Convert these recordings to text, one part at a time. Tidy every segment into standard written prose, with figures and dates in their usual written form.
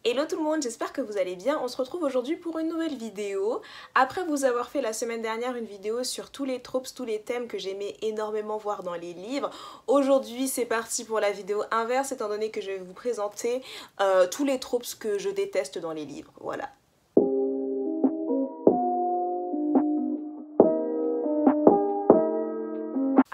Hello tout le monde, j'espère que vous allez bien. On se retrouve aujourd'hui pour une nouvelle vidéo. Après vous avoir fait la semaine dernière une vidéo sur tous les tropes, tous les thèmes que j'aimais énormément voir dans les livres, aujourd'hui c'est parti pour la vidéo inverse étant donné que je vais vous présenter tous les tropes que je déteste dans les livres. Voilà.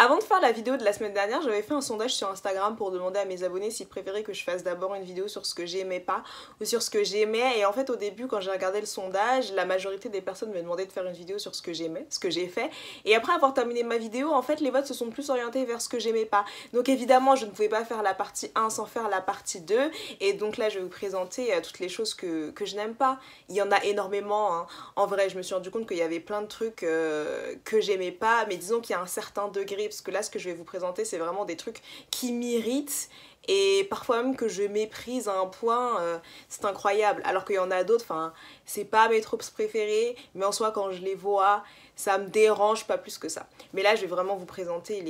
Avant de faire la vidéo de la semaine dernière, j'avais fait un sondage sur Instagram pour demander à mes abonnés s'ils préféraient que je fasse d'abord une vidéo sur ce que j'aimais pas ou sur ce que j'aimais. Et en fait au début quand j'ai regardé le sondage, la majorité des personnes me demandaient de faire une vidéo sur ce que j'aimais, ce que j'ai fait. Et après avoir terminé ma vidéo, en fait les votes se sont plus orientés vers ce que j'aimais pas. Donc évidemment je ne pouvais pas faire la partie 1 sans faire la partie 2. Et donc là je vais vous présenter toutes les choses que je n'aime pas. Il y en a énormément, hein. En vrai je me suis rendu compte qu'il y avait plein de trucs que j'aimais pas. Mais disons qu'il y a un certain degré, parce que là ce que je vais vous présenter c'est vraiment des trucs qui m'irritent et parfois même que je méprise à un point, c'est incroyable. Alors qu'il y en a d'autres, enfin c'est pas mes tropes préférés, mais en soi quand je les vois ça me dérange pas plus que ça. Mais là je vais vraiment vous présenter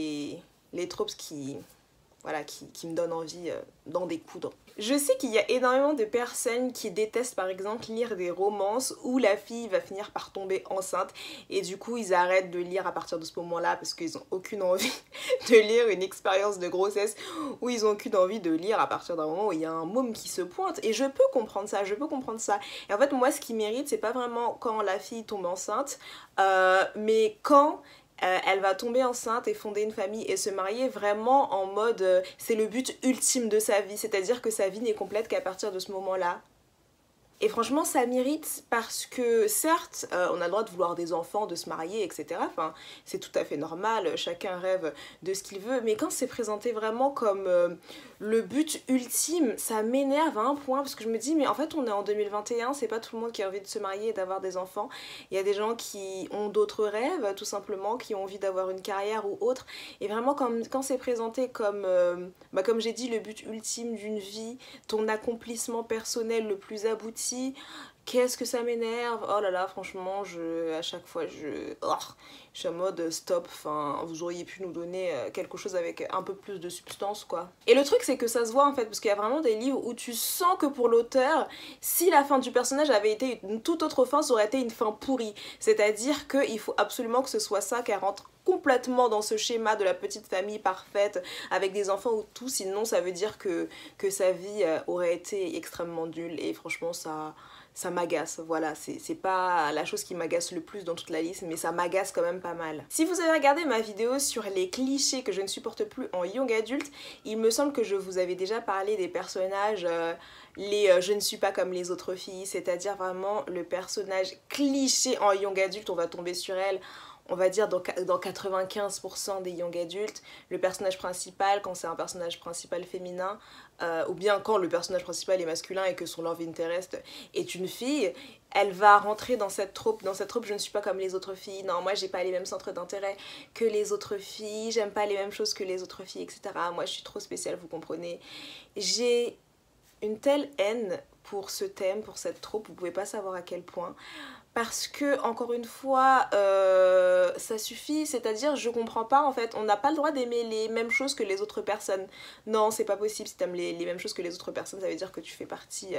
les tropes voilà, qui me donnent envie d'en découdre. Je sais qu'il y a énormément de personnes qui détestent par exemple lire des romances où la fille va finir par tomber enceinte et du coup ils arrêtent de lire à partir de ce moment-là parce qu'ils n'ont aucune envie de lire une expérience de grossesse, ou ils n'ont aucune envie de lire à partir d'un moment où il y a un môme qui se pointe. Et je peux comprendre ça, je peux comprendre ça. Et en fait moi ce qui m'irrite c'est pas vraiment quand la fille tombe enceinte, mais quand elle va tomber enceinte et fonder une famille et se marier vraiment en mode c'est le but ultime de sa vie, c'est-à-dire que sa vie n'est complète qu'à partir de ce moment-là. Et franchement ça m'irrite parce que certes on a le droit de vouloir des enfants, de se marier, etc. Enfin c'est tout à fait normal, chacun rêve de ce qu'il veut, mais quand c'est présenté vraiment comme le but ultime, ça m'énerve à un point parce que je me dis mais en fait on est en 2021, c'est pas tout le monde qui a envie de se marier et d'avoir des enfants. Il y a des gens qui ont d'autres rêves tout simplement, qui ont envie d'avoir une carrière ou autre, et vraiment quand c'est présenté comme, comme j'ai dit, le but ultime d'une vie, ton accomplissement personnel le plus abouti, qu'est-ce que ça m'énerve. Oh là là franchement à chaque fois je suis en mode stop, enfin vous auriez pu nous donner quelque chose avec un peu plus de substance quoi. Et le truc c'est que ça se voit en fait parce qu'il y a vraiment des livres où tu sens que pour l'auteur, si la fin du personnage avait été une toute autre fin, ça aurait été une fin pourrie, c'est à dire qu'il faut absolument que ce soit ça, qu'elle rentre complètement dans ce schéma de la petite famille parfaite avec des enfants ou tout, sinon ça veut dire que sa vie aurait été extrêmement nulle. Et franchement ça m'agace, voilà, c'est pas la chose qui m'agace le plus dans toute la liste, mais ça m'agace quand même pas mal. Si vous avez regardé ma vidéo sur les clichés que je ne supporte plus en young adulte, il me semble que je vous avais déjà parlé des personnages, je ne suis pas comme les autres filles, c'est-à-dire vraiment le personnage cliché en young adulte, on va tomber sur elle. On va dire dans 95% des young adultes, le personnage principal, quand c'est un personnage principal féminin, ou bien quand le personnage principal est masculin et que son love interest est une fille, elle va rentrer dans cette troupe, je ne suis pas comme les autres filles, non moi j'ai pas les mêmes centres d'intérêt que les autres filles, j'aime pas les mêmes choses que les autres filles, etc. Moi je suis trop spéciale, vous comprenez. J'ai une telle haine pour ce thème, pour cette troupe, vous pouvez pas savoir à quel point. Parce que, encore une fois, ça suffit, c'est-à-dire je comprends pas en fait, on n'a pas le droit d'aimer les mêmes choses que les autres personnes. Non, c'est pas possible, si t'aimes les mêmes choses que les autres personnes, ça veut dire que tu fais partie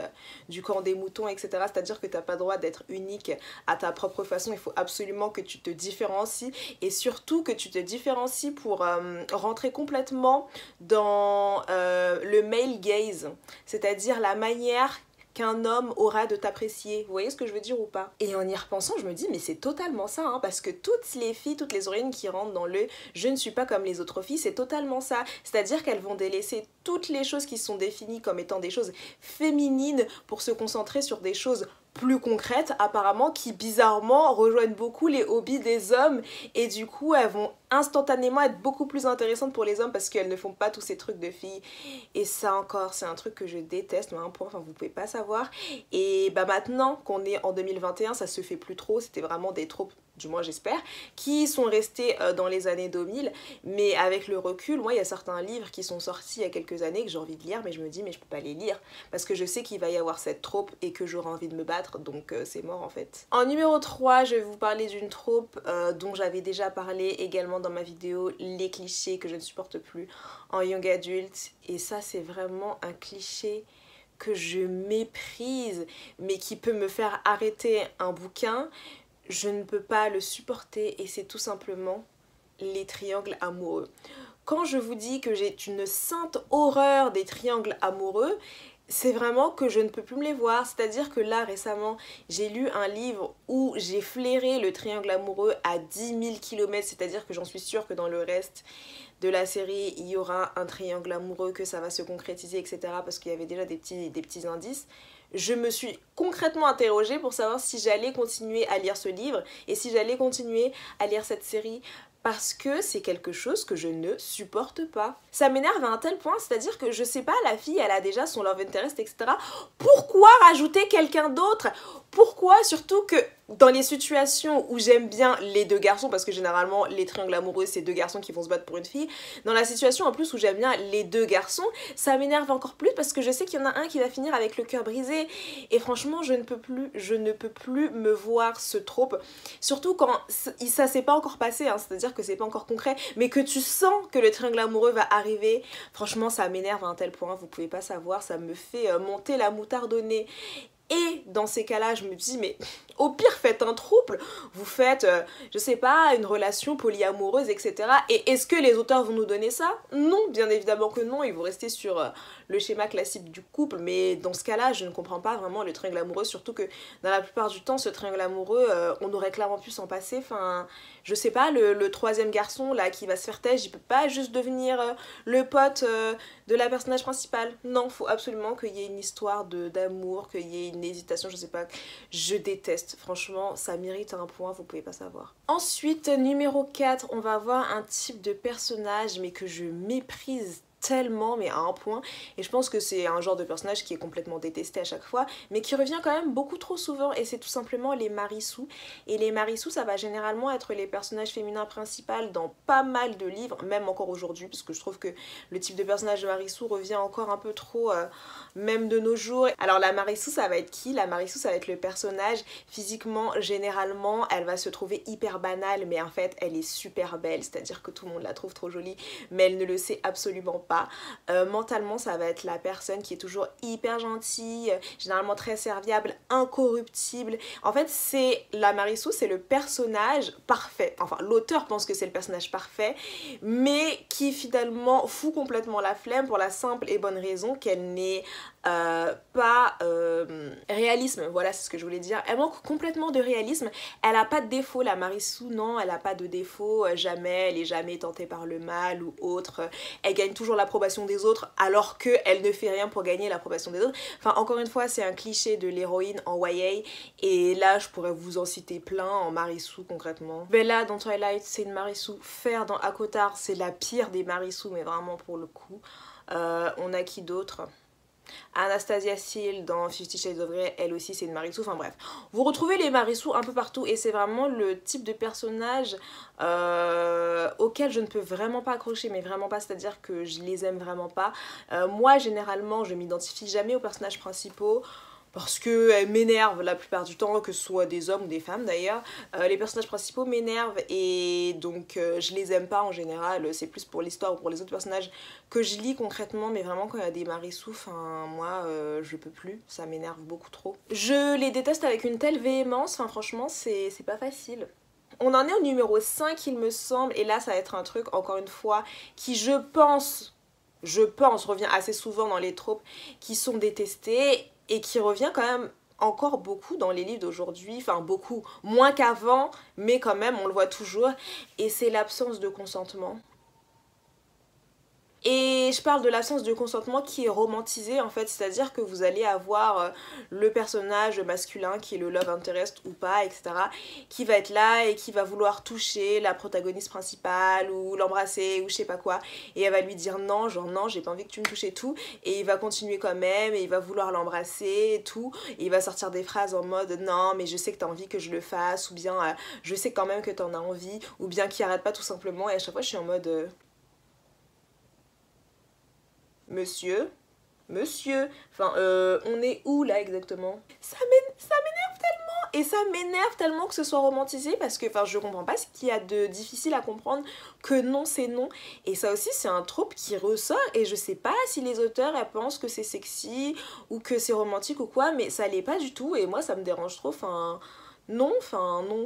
du camp des moutons, etc. C'est-à-dire que t'as pas le droit d'être unique à ta propre façon, il faut absolument que tu te différencies, et surtout que tu te différencies pour rentrer complètement dans le male gaze, c'est-à-dire la manière qu'un homme aura de t'apprécier. Vous voyez ce que je veux dire ou pas? Et en y repensant, je me dis mais c'est totalement ça, hein, parce que toutes les filles, toutes les héroïnes qui rentrent dans le « je ne suis pas comme les autres filles », c'est totalement ça. C'est-à-dire qu'elles vont délaisser toutes les choses qui sont définies comme étant des choses féminines pour se concentrer sur des choses plus concrètes apparemment, qui bizarrement rejoignent beaucoup les hobbies des hommes, et du coup elles vont instantanément être beaucoup plus intéressantes pour les hommes parce qu'elles ne font pas tous ces trucs de filles. Et ça encore c'est un truc que je déteste, mais à un point, enfin vous pouvez pas savoir. Et bah maintenant qu'on est en 2021, ça se fait plus trop, c'était vraiment des tropes, du moins j'espère, qui sont restés dans les années 2000, mais avec le recul, moi il y a certains livres qui sont sortis il y a quelques années que j'ai envie de lire, mais je me dis mais je peux pas les lire parce que je sais qu'il va y avoir cette trope et que j'aurai envie de me battre, donc c'est mort en fait. En numéro 3, je vais vous parler d'une trope dont j'avais déjà parlé également dans ma vidéo, les clichés que je ne supporte plus en young adult, et ça c'est vraiment un cliché que je méprise, mais qui peut me faire arrêter un bouquin, je ne peux pas le supporter et c'est tout simplement les triangles amoureux. Quand je vous dis que j'ai une sainte horreur des triangles amoureux, c'est vraiment que je ne peux plus me les voir. C'est-à-dire que là, récemment, j'ai lu un livre où j'ai flairé le triangle amoureux à 10 000 km. C'est-à-dire que j'en suis sûre que dans le reste de la série, il y aura un triangle amoureux, que ça va se concrétiser, etc. Parce qu'il y avait déjà des petits indices. Je me suis concrètement interrogée pour savoir si j'allais continuer à lire ce livre et si j'allais continuer à lire cette série parce que c'est quelque chose que je ne supporte pas. Ça m'énerve à un tel point, c'est-à-dire que je sais pas, la fille elle a déjà son love interest, etc. Pourquoi rajouter quelqu'un d'autre? Pourquoi, surtout que dans les situations où j'aime bien les deux garçons, parce que généralement les triangles amoureux c'est deux garçons qui vont se battre pour une fille, dans la situation en plus où j'aime bien les deux garçons, ça m'énerve encore plus parce que je sais qu'il y en a un qui va finir avec le cœur brisé et franchement je ne peux plus me voir ce trope, surtout quand ça s'est pas encore passé, hein, c'est-à-dire que c'est pas encore concret, mais que tu sens que le triangle amoureux va arriver, franchement ça m'énerve à un tel point, vous pouvez pas savoir, ça me fait monter la moutarde au nez. Et dans ces cas-là, je me dis, mais au pire, faites un trouble, vous faites, je sais pas, une relation polyamoureuse, etc. Et est-ce que les auteurs vont nous donner ça? Non, bien évidemment que non, ils vont rester sur le schéma classique du couple, mais dans ce cas-là, je ne comprends pas vraiment le triangle amoureux, surtout que dans la plupart du temps, ce triangle amoureux, on aurait clairement pu s'en passer, enfin, je sais pas, le troisième garçon, là, qui va se faire têche, il peut pas juste devenir le pote de la personnage principale. Non, faut absolument qu'il y ait une histoire d'amour, qu'il y ait une hésitation, je sais pas, je déteste, franchement, ça m'irrite à un point, vous pouvez pas savoir. Ensuite, numéro 4, on va avoir un type de personnage, mais que je méprise tellement, mais à un point, et je pense que c'est un genre de personnage qui est complètement détesté à chaque fois, mais qui revient quand même beaucoup trop souvent, et c'est tout simplement les Marissou. Et les Marissou, ça va généralement être les personnages féminins principaux dans pas mal de livres, même encore aujourd'hui, parce que je trouve que le type de personnage de Marissou revient encore un peu trop, même de nos jours. Alors la Marissou, ça va être qui? La Marissou, ça va être le personnage, physiquement, généralement, elle va se trouver hyper banale, mais en fait, elle est super belle, c'est-à-dire que tout le monde la trouve trop jolie, mais elle ne le sait absolument pas. Mentalement ça va être la personne qui est toujours hyper gentille, généralement très serviable, incorruptible. En fait c'est la Marissou, c'est le personnage parfait, enfin l'auteur pense que c'est le personnage parfait, mais qui finalement fout complètement la flemme pour la simple et bonne raison qu'elle n'est pas réalisme, voilà c'est ce que je voulais dire, elle manque complètement de réalisme, elle a pas de défaut la Marissou, non elle a pas de défaut, jamais, elle est jamais tentée par le mal ou autre, elle gagne toujours l'approbation des autres alors qu'elle ne fait rien pour gagner l'approbation des autres, enfin encore une fois c'est un cliché de l'héroïne en YA et là je pourrais vous en citer plein en Marissou concrètement. Bella dans Twilight c'est une Marissou, Fer dans ACOTAR c'est la pire des Marissou mais vraiment pour le coup. On a qui d'autre? Anastasia Steele dans 50 Shades of Grey, elle aussi c'est une Marissou, enfin bref. Vous retrouvez les Marissou un peu partout et c'est vraiment le type de personnage auquel je ne peux vraiment pas accrocher, mais vraiment pas, c'est-à-dire que je les aime vraiment pas. Moi généralement je m'identifie jamais aux personnages principaux, parce qu'elles m'énervent la plupart du temps, que ce soit des hommes ou des femmes d'ailleurs. Les personnages principaux m'énervent et donc je les aime pas en général, c'est plus pour l'histoire ou pour les autres personnages que je lis concrètement, mais vraiment quand il y a des Marissou, enfin moi je peux plus, ça m'énerve beaucoup trop. Je les déteste avec une telle véhémence, enfin franchement c'est pas facile. On en est au numéro 5 il me semble, et là ça va être un truc encore une fois qui je pense revient assez souvent dans les tropes qui sont détestés et qui revient quand même encore beaucoup dans les livres d'aujourd'hui, enfin beaucoup, moins qu'avant, mais quand même on le voit toujours, et c'est l'absence de consentement. Et je parle de l'absence de consentement qui est romantisée en fait, c'est-à-dire que vous allez avoir le personnage masculin qui est le love interest ou pas, etc. qui va être là et qui va vouloir toucher la protagoniste principale ou l'embrasser ou je sais pas quoi. Et elle va lui dire non, genre non, j'ai pas envie que tu me touches et tout. Et il va continuer quand même et il va vouloir l'embrasser et tout. Et il va sortir des phrases en mode non, mais je sais que t'as envie que je le fasse, ou bien je sais quand même que t'en as envie, ou bien qu'il arrête pas tout simplement. Et à chaque fois je suis en mode... Monsieur, enfin, on est où là exactement? Ça m'énerve tellement et ça m'énerve tellement que ce soit romantisé parce que je comprends pas ce qu'il y a de difficile à comprendre, que non c'est non. Et ça aussi c'est un trope qui ressort et je sais pas si les auteurs elles pensent que c'est sexy ou que c'est romantique ou quoi, mais ça l'est pas du tout et moi ça me dérange trop, non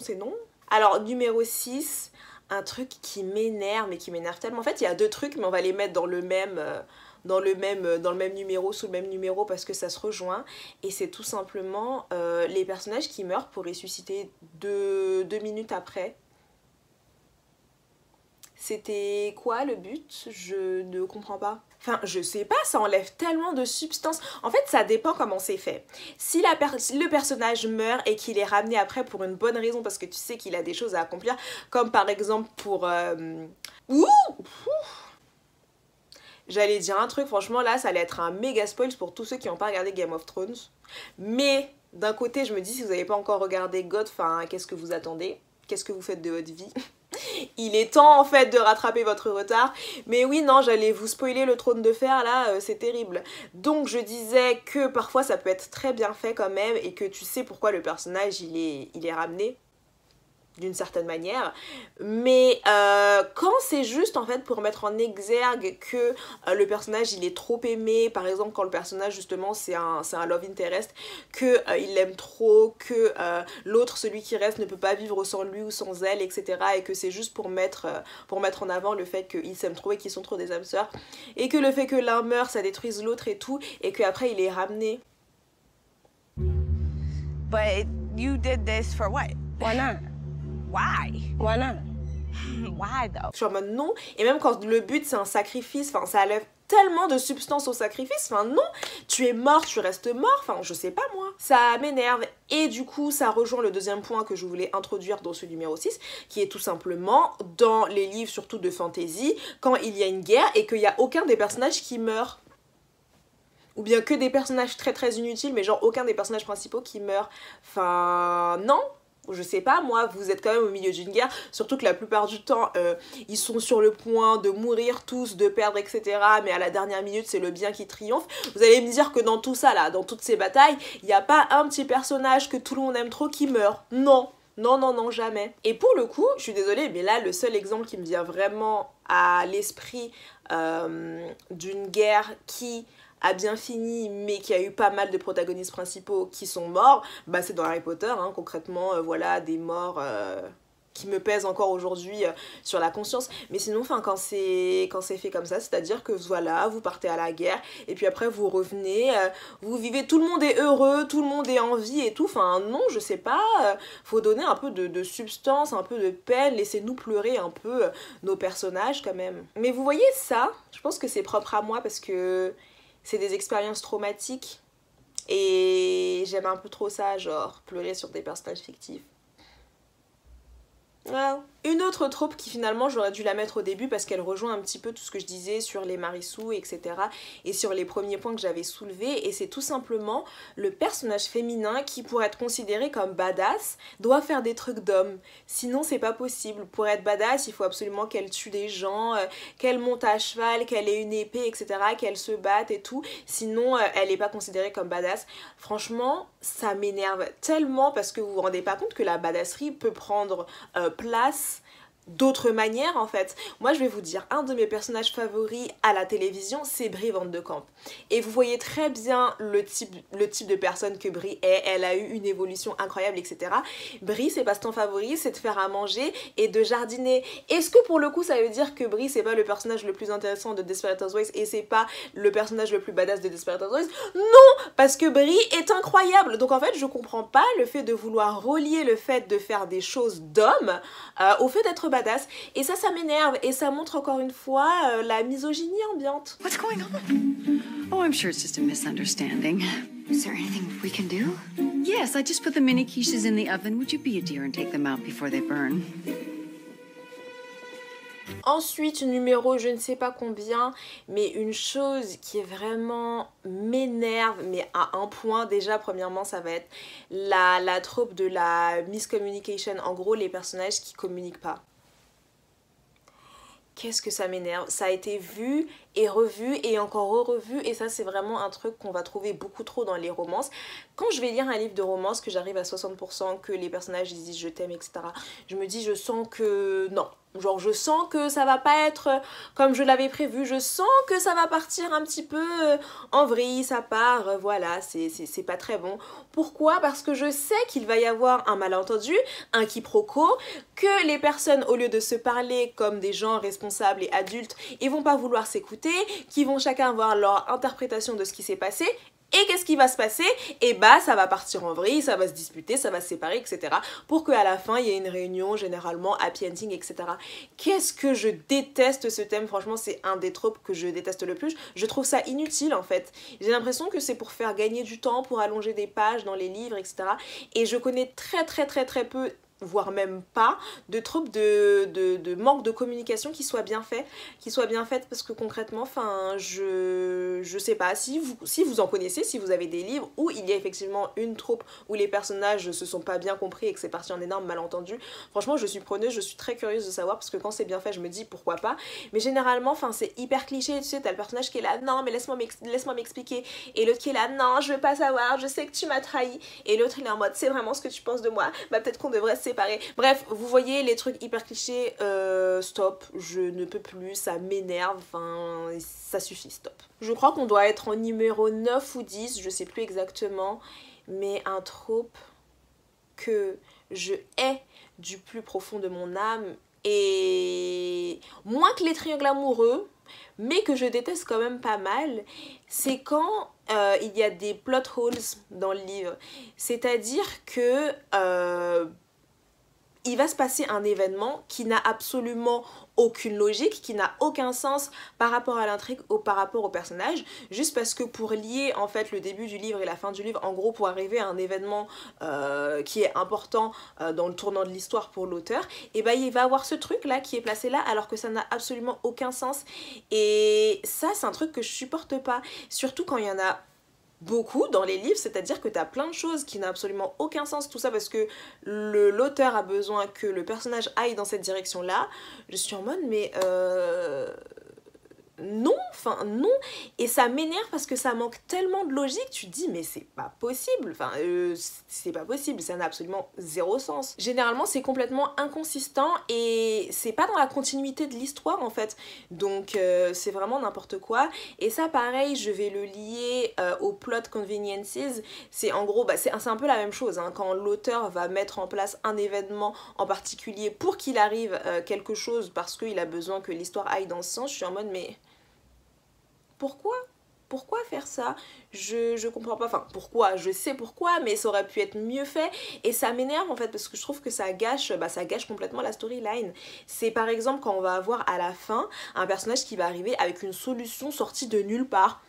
c'est non. Alors numéro 6, un truc qui m'énerve, mais qui m'énerve tellement. En fait il y a deux trucs mais on va les mettre dans le même numéro, sous le même numéro parce que ça se rejoint, et c'est tout simplement les personnages qui meurent pour ressusciter deux minutes après. C'était quoi le but? Je ne comprends pas. Enfin, je sais pas, ça enlève tellement de substance. En fait, ça dépend comment c'est fait. Si le personnage meurt et qu'il est ramené après pour une bonne raison, parce que tu sais qu'il a des choses à accomplir, comme par exemple pour... J'allais dire un truc, franchement là, ça allait être un méga spoil pour tous ceux qui n'ont pas regardé Game of Thrones. Mais d'un côté, je me dis, si vous n'avez pas encore regardé GOT, qu'est-ce que vous attendez? Qu'est-ce que vous faites de votre vie? Il est temps en fait de rattraper votre retard. Mais oui, non, j'allais vous spoiler le trône de fer là, c'est terrible. Donc je disais que parfois ça peut être très bien fait quand même et que tu sais pourquoi le personnage il est ramené d'une certaine manière, mais quand c'est juste en fait pour mettre en exergue que le personnage il est trop aimé, par exemple quand le personnage justement c'est un love interest, que il l'aime trop, que l'autre, celui qui reste, ne peut pas vivre sans lui ou sans elle, etc., et que c'est juste pour mettre en avant le fait qu'ils s'aiment trop et qu'ils sont trop des âmes sœurs, et que le fait que l'un meurt ça détruise l'autre et tout, et qu'après il est ramené. But you did this for what? Why not? Why? Why not? Why though? Je suis en mode non, et même quand le but c'est un sacrifice, ça enlève tellement de substance au sacrifice, non, tu es mort, tu restes mort, je sais pas moi. Ça m'énerve, et du coup ça rejoint le deuxième point que je voulais introduire dans ce numéro 6, qui est tout simplement dans les livres surtout de fantasy, quand il y a une guerre et qu'il n'y a aucun des personnages qui meurt. Ou bien que des personnages très très inutiles, mais genre aucun des personnages principaux qui meurt. Non. Je sais pas moi, vous êtes quand même au milieu d'une guerre, surtout que la plupart du temps ils sont sur le point de mourir tous, de perdre, etc., mais à la dernière minute c'est le bien qui triomphe. Vous allez me dire que dans tout ça là, dans toutes ces batailles, il n'y a pas un petit personnage que tout le monde aime trop qui meurt. Non, jamais. Et pour le coup, je suis désolée, mais là le seul exemple qui me vient vraiment à l'esprit d'une guerre qui a bien fini mais qui a eu pas mal de protagonistes principaux qui sont morts, c'est dans Harry Potter, concrètement, voilà, des morts qui me pèsent encore aujourd'hui sur la conscience. Mais sinon, quand c'est fait comme ça, c'est-à-dire que voilà, vous partez à la guerre et puis après vous revenez, vous vivez, tout le monde est heureux, tout le monde est en vie et tout, non, je sais pas, faut donner un peu de substance, un peu de peine, laissez-nous pleurer un peu nos personnages quand même. Mais vous voyez ça, je pense que c'est propre à moi parce que c'est des expériences traumatiques et j'aime un peu trop ça, genre pleurer sur des personnages fictifs. Well. Une autre trope qui finalement j'aurais dû la mettre au début parce qu'elle rejoint un petit peu tout ce que je disais sur les Marissou, etc. et sur les premiers points que j'avais soulevés, et c'est tout simplement le personnage féminin qui, pour être considéré comme badass, doit faire des trucs d'homme. Sinon c'est pas possible. Pour être badass, il faut absolument qu'elle tue des gens, qu'elle monte à cheval, qu'elle ait une épée, etc., qu'elle se batte et tout. Sinon elle est pas considérée comme badass. Franchement, ça m'énerve tellement parce que vous vous rendez pas compte que la badasserie peut prendre place d'autres manières en fait. Moi je vais vous dire, un de mes personnages favoris à la télévision c'est Brie Van de Camp, et vous voyez très bien le type de personne que Brie est. Elle a eu une évolution incroyable, etc. Brie, ses passe-temps favoris c'est de faire à manger et de jardiner. Est-ce que pour le coup ça veut dire que Brie c'est pas le personnage le plus intéressant de Desperate Housewives et c'est pas le personnage le plus badass de Desperate Housewives? Non, parce que Brie est incroyable. Donc en fait je comprends pas le fait de vouloir relier le fait de faire des choses d'homme au fait d'être badass, et ça m'énerve, et ça montre encore une fois la misogynie ambiante. What's going on? Oh, I'm sure it's just a misunderstanding. Is there anything we can do? Yes, I just put the mini quiches in the oven. Would you be a dear and take them out before they burn? Ensuite, numéro je ne sais pas combien, mais une chose qui est vraiment m'énerve, mais à un point. Déjà, premièrement, ça va être la trope de la miscommunication. En gros, les personnages qui communiquent pas. Qu'est-ce que ça m'énerve. Ça a été vu et revu et encore revu, et ça c'est vraiment un truc qu'on va trouver beaucoup trop dans les romances. Quand je vais lire un livre de romance, que j'arrive à 60%, que les personnages ils disent je t'aime, etc., je me dis je sens que non. Genre je sens que ça va pas être comme je l'avais prévu, je sens que ça va partir un petit peu en vrille, ça part, voilà, c'est pas très bon. Pourquoi? Parce que je sais qu'il va y avoir un malentendu, un quiproquo, que les personnes au lieu de se parler comme des gens responsables et adultes, ils vont pas vouloir s'écouter, qu'ils vont chacun avoir leur interprétation de ce qui s'est passé. Et qu'est-ce qui va se passer? Et bah ça va partir en vrille, ça va se disputer, ça va se séparer, etc. Pour qu'à la fin il y ait une réunion généralement happy ending, etc. Qu'est-ce que je déteste ce thème, franchement c'est un des tropes que je déteste le plus. Je trouve ça inutile en fait. J'ai l'impression que c'est pour faire gagner du temps, pour allonger des pages dans les livres, etc. Et je connais très peu, voire même pas, de tropes de manque de communication qui soit bien fait, parce que concrètement, enfin, je sais pas, si vous en connaissez, si vous avez des livres où il y a effectivement une trope où les personnages se sont pas bien compris et que c'est parti en énorme malentendu, franchement je suis preneuse, je suis très curieuse de savoir, parce que quand c'est bien fait je me dis pourquoi pas, mais généralement, enfin c'est hyper cliché, tu sais, t'as le personnage qui est là, non mais laisse-moi m'expliquer, et l'autre qui est là, non je veux pas savoir, je sais que tu m'as trahi, et l'autre il est en mode, c'est vraiment ce que tu penses de moi, bah peut-être qu'on devrait séparés. Bref, vous voyez les trucs hyper clichés, stop, je ne peux plus, ça m'énerve, enfin, ça suffit, stop. Je crois qu'on doit être en numéro 9 ou 10, je sais plus exactement, mais un trope que je hais du plus profond de mon âme, et moins que les triangles amoureux, mais que je déteste quand même pas mal, c'est quand il y a des plot holes dans le livre. C'est-à-dire que il va se passer un événement qui n'a absolument aucune logique, qui n'a aucun sens par rapport à l'intrigue ou par rapport au personnage, juste parce que pour lier en fait le début du livre et la fin du livre, en gros pour arriver à un événement qui est important dans le tournant de l'histoire pour l'auteur, et bah il va avoir ce truc là qui est placé là alors que ça n'a absolument aucun sens, et ça c'est un truc que je supporte pas, surtout quand il y en a beaucoup dans les livres, c'est-à-dire que t'as plein de choses qui n'ont absolument aucun sens, tout ça parce que l'auteur a besoin que le personnage aille dans cette direction-là. Je suis en mode mais non, enfin non, et ça m'énerve parce que ça manque tellement de logique, tu te dis mais c'est pas possible, enfin c'est pas possible, ça n'a absolument zéro sens. Généralement c'est complètement inconsistant et c'est pas dans la continuité de l'histoire en fait, donc c'est vraiment n'importe quoi, et ça pareil je vais le lier au plot conveniences, c'est en gros, bah, c'est un peu la même chose, hein, quand l'auteur va mettre en place un événement en particulier pour qu'il arrive quelque chose parce qu'il a besoin que l'histoire aille dans ce sens, je suis en mode mais pourquoi faire ça? Je comprends pas, enfin pourquoi, je sais pourquoi, mais ça aurait pu être mieux fait, et ça m'énerve en fait parce que je trouve que ça gâche complètement la storyline. C'est par exemple quand on va avoir à la fin un personnage qui va arriver avec une solution sortie de nulle part.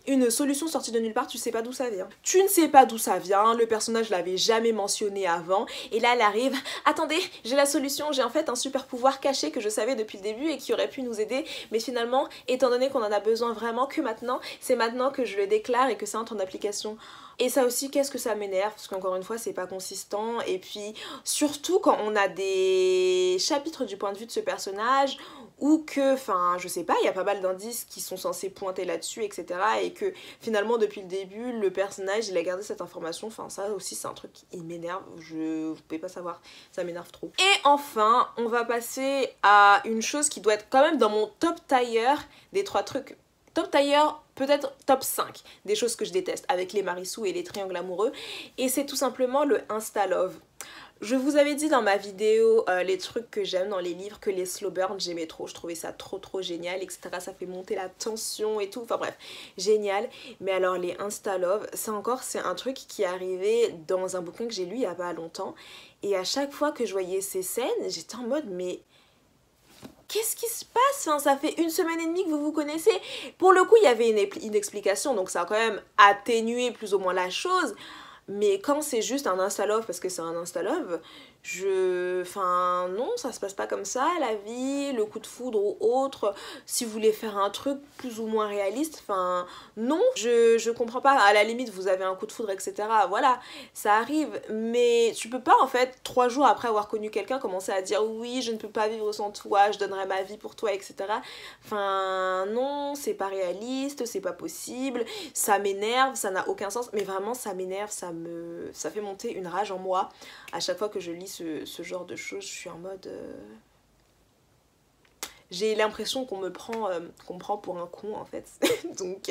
Une solution sortie de nulle part, tu sais pas d'où ça vient. Tu ne sais pas d'où ça vient, le personnage l'avait jamais mentionné avant, et là elle arrive, attendez, j'ai la solution, j'ai en fait un super pouvoir caché que je savais depuis le début et qui aurait pu nous aider, mais finalement, étant donné qu'on en a besoin vraiment que maintenant, c'est maintenant que je le déclare et que ça entre en application. Et ça aussi, qu'est-ce que ça m'énerve, parce qu'encore une fois c'est pas consistant, et puis surtout quand on a des chapitres du point de vue de ce personnage, ou que, enfin je sais pas, il y a pas mal d'indices qui sont censés pointer là-dessus, etc. Et que finalement depuis le début le personnage il a gardé cette information, enfin ça aussi c'est un truc qui m'énerve, vous pouvez pas savoir, ça m'énerve trop. Et enfin on va passer à une chose qui doit être quand même dans mon top tier des 3 trucs. Top tier, peut-être top 5 des choses que je déteste avec les marissous et les triangles amoureux, et c'est tout simplement le insta-love. Je vous avais dit dans ma vidéo les trucs que j'aime dans les livres, que les slow burn j'aimais trop, je trouvais ça trop génial, etc. Ça fait monter la tension et tout, enfin bref, génial. Mais alors les insta-love, ça encore c'est un truc qui est arrivé dans un bouquin que j'ai lu il y a pas longtemps, et à chaque fois que je voyais ces scènes, j'étais en mode mais qu'est-ce qui se passe? Enfin, ça fait 1 semaine et demie que vous vous connaissez. Pour le coup, il y avait une explication, donc ça a quand même atténué plus ou moins la chose. Mais quand c'est juste un insta-love parce que c'est un insta-love, Enfin non, ça se passe pas comme ça la vie, le coup de foudre ou autre. Si vous voulez faire un truc plus ou moins réaliste, enfin non, je comprends pas. À la limite vous avez un coup de foudre etc, voilà, ça arrive. Mais tu peux pas en fait 3 jours après avoir connu quelqu'un commencer à dire oui je ne peux pas vivre sans toi, je donnerai ma vie pour toi etc. Enfin non, c'est pas réaliste, c'est pas possible, ça m'énerve, ça n'a aucun sens. Mais vraiment ça m'énerve, ça fait monter une rage en moi. À chaque fois que je lis ce genre de choses, je suis en mode... J'ai l'impression qu'on me prend pour un con en fait. Donc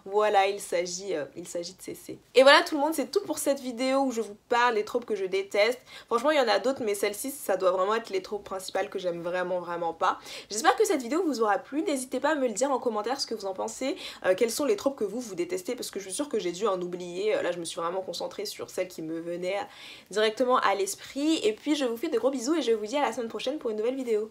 voilà, il s'agit de cesser. Et voilà tout le monde, c'est tout pour cette vidéo où je vous parle des tropes que je déteste. Franchement il y en a d'autres mais celle-ci ça doit vraiment être les tropes principales que j'aime vraiment pas. J'espère que cette vidéo vous aura plu. N'hésitez pas à me le dire en commentaire ce que vous en pensez. Quelles sont les tropes que vous détestez, parce que je suis sûre que j'ai dû en oublier. Là je me suis vraiment concentrée sur celles qui me venaient directement à l'esprit. Et puis je vous fais de gros bisous et je vous dis à la semaine prochaine pour une nouvelle vidéo.